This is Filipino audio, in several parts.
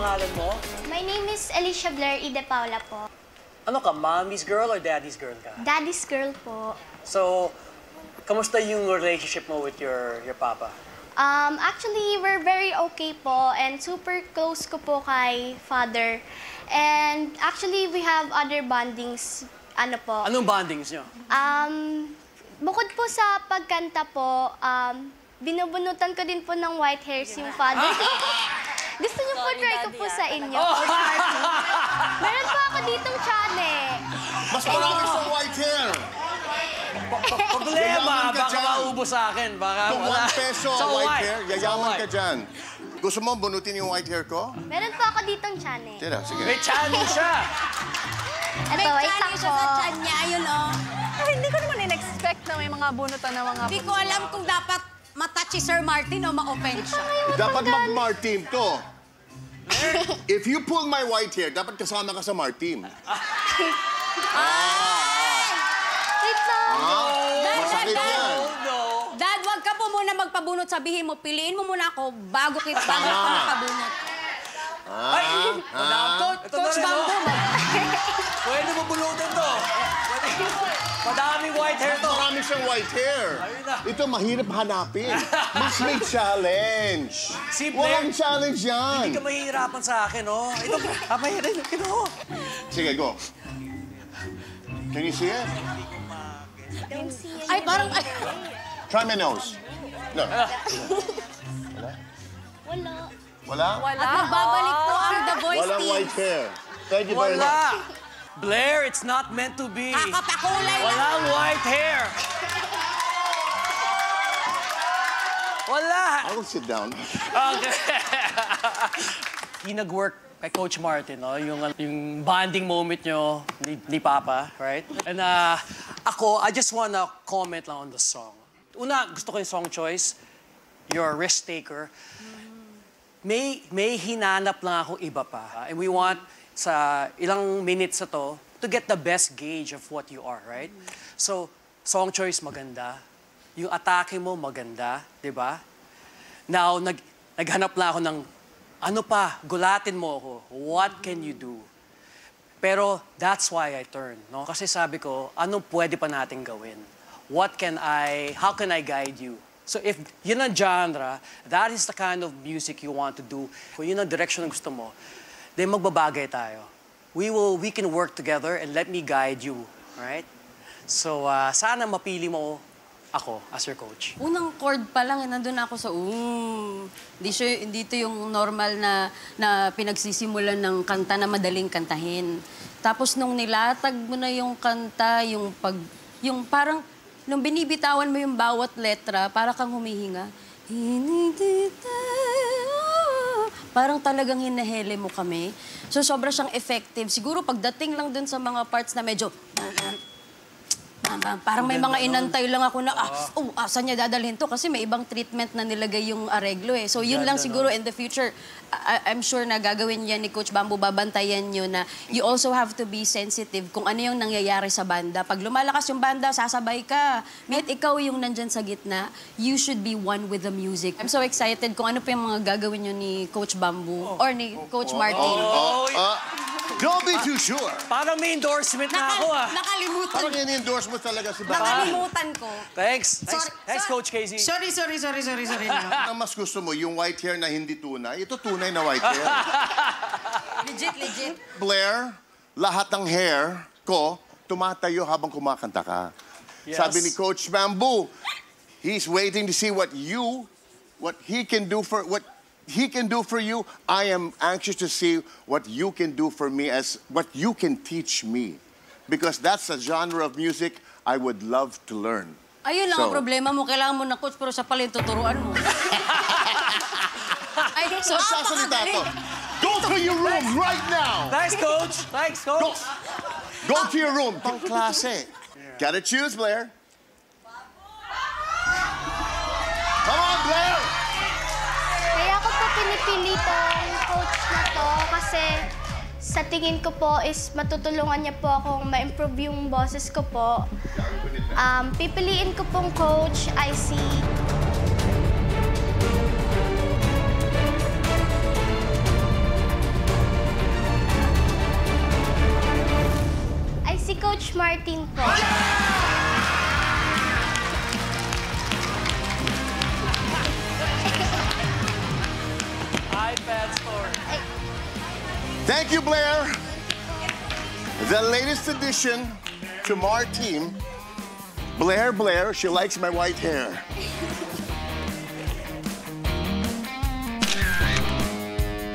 pangalan mo? My name is Alicia Blair Ide Paula po. Ano ka, mommy's girl or daddy's girl ka? Daddy's girl po. So, kamusta yung relationship mo with your papa? Actually, we're very okay po and super close ko po kay father. And actually, we have other bondings, ano po. Anong bondings nyo? Bukod po sa pagkanta po, binubunutan ko din po ng white hairs yung father. Gusto niyo po try ko po sa inyo? Meron po ako ditong tiyan eh. Mas marami sa white hair. Problema, baka maubos sa akin. Baka Kung wala. 1 peso white hair, yayaman ka dyan. Gusto mo bunutin yung white hair ko? Meron po ako ditong tiyan eh. Tira, sige. May channel siya. Ito, wait lang po. sa tiyan niya, ayun oh. Ay, hindi ko naman in-expect na may mga bunutan na mga... Hindi ko alam kung dapat matouch si Sir Martin o ma-offend siya. Dapat mag-Martin to. If you pull my white hair, dapat kasama ka sa Martin. Wait lang. Masakit yan. Dad, wag ka po muna magpabunot. Sabihin mo, piliin mo muna ako bago ka magpabunot. Coach Bambo, Pwede mo bulutin to. Madaming white hair to. Marami siyang white hair. Ito mahirap hanapin. Mas may challenge. Si Blair, Walang challenge yan. hindi ka mahihirapan sa akin, oh. Ito, mahirap. Ito. Sige, go. Can you see it? ay parang... Try my nose. No. Wala. Wala? At magbabalik po ang The Voice Walang team. white hair. Thank you very much. Wala. Blair, it's not meant to be. Kakapakulay lang. Walang white hair. Wala. I will sit down. Okay. Yung nag-work kay Coach Martin, no? Yung bonding moment nyo ni Papa, right? And ako, I just wanna comment lang on the song. Una, gusto ko yung song choice. You're a risk taker. May hinanap lang akong iba pa. And we want sa ilang minutes na to get the best gauge of what you are, right? So, song choice maganda. Yung atake mo maganda, di ba? Now, naghanap lang ako ng ano pa, gulatin mo ako. What can you do? Pero that's why I turned, no? Kasi sabi ko, anong pwede pa natin gawin? How can I guide you? So if yun ang genre, that is the kind of music you want to do. Kung yun ang direction na gusto mo, then magbabagay tayo. We can work together and let me guide you, right? So sana mapili mo ako as your coach. Unang chord pa lang, nandun ako sa Hindi ito yung normal na pinagsisimulan ng kanta na madaling kantahin. Tapos nung nilatag mo na yung kanta, yung parang, nung binibitawan mo yung bawat letra, para kang humihinga. Parang talagang hinahele mo kami. So sobra siyang effective. Siguro pagdating lang dun sa mga parts na medyo... Parang may mga inantay lang ako na, saan niya dadalhin to? Kasi may ibang treatment na nilagay yung areglo eh. So yun lang siguro in the future, I'm sure na gagawin yan ni Coach Bambo, babantayan nyo na you also have to be sensitive kung ano yung nangyayari sa banda. Pag lumalakas yung banda, sasabay ka. Kahit ikaw yung nandyan sa gitna, you should be one with the music. I'm so excited kung ano pa yung mga gagawin nyo ni Coach Bambo or ni Coach Martin. Don't be too sure. Parang may endorsement na ako, Nakalimutan. Parang in-endorse mo talaga si Baka. Nakalimutan ko. Thanks, Coach Casey. Sorry. Ang mas gusto mo, yung white hair na hindi tunay, ito tunay na white hair. Legit. Blair, lahat ng hair ko tumatayo habang kumakanta ka. Yes. Sabi ni Coach Bamboo, he's waiting to see what he can do for you. I am anxious to see what you can do for me, as what you can teach me. Because that's a genre of music I would love to learn. Ayun lang ang problema mo. Kailangan mo na coach, pero siya pala yung tuturuan mo. So, sasalita to. Go to your room right now. Thanks, Coach. Go to your room. Pang-klase. Gotta choose, Blair. Come on, Blair! Kaya ko po pinipili tong coach na to kasi sa tingin ko po is matutulungan niya po akong ma-improve yung boses ko po. Pipiliin ko pong coach, IC. Coach Martin po. iPad store. Thank you, Blair. The latest addition to our team, Blair, she likes my white hair.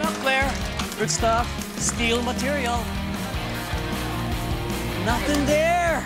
Look, Claire. Good stuff. Steel material. Nothing there.